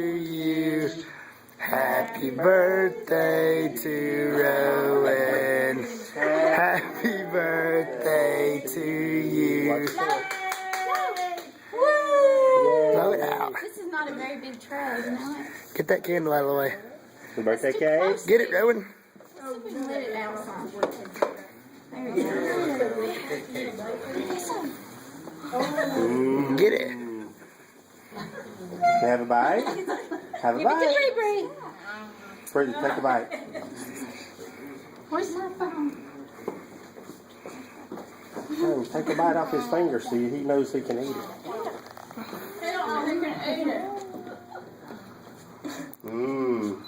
you. Happy birthday to Rowen. Happy birthday to you. Blow it out. This is not a very big tray, you know it? Get that candle out of the way. The birthday cake? Get it, Rowen. So we can let it out some. There we go. Get it. Have a bite? Have a Give it bite. to Bree. Bree, take a bite. Where's my phone? Oh, take a bite off his finger so he knows he can eat it. They don't know who can eat it. Mmm.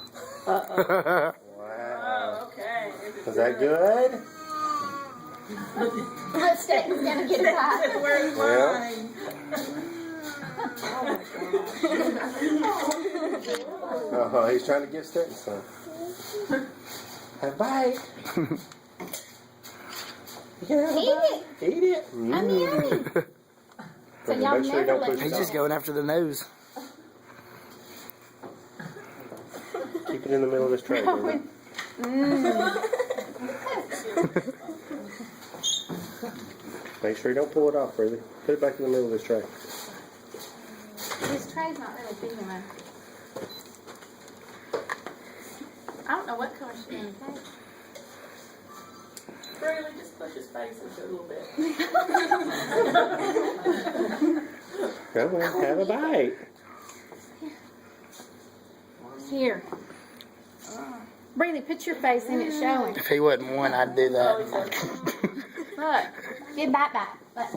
Uh-oh. Wow. Okay. Is that good? Stephen's gonna get a bite. Where's mine? Oh, he's trying to get Stetson some. Have a bite. You can have a Eat bite. it. Eat it. I'm yummy. So y'all Make sure you never don't let push He's it just off. going after the nose. Keep it in the middle of this tray. Brenda. Make sure you don't pull it off, Brother. Put it back in the middle of this tray. This tray's not really big enough. I don't know what color she's gonna take. Really, just push his face into a little bit. Come on, have a bite. Here. Breathe, put your face in it, show him. If he wasn't one, I'd do that. Look. Get bite. Look.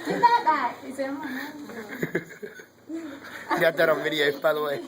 Get bite. He said, Got that on video, by the way.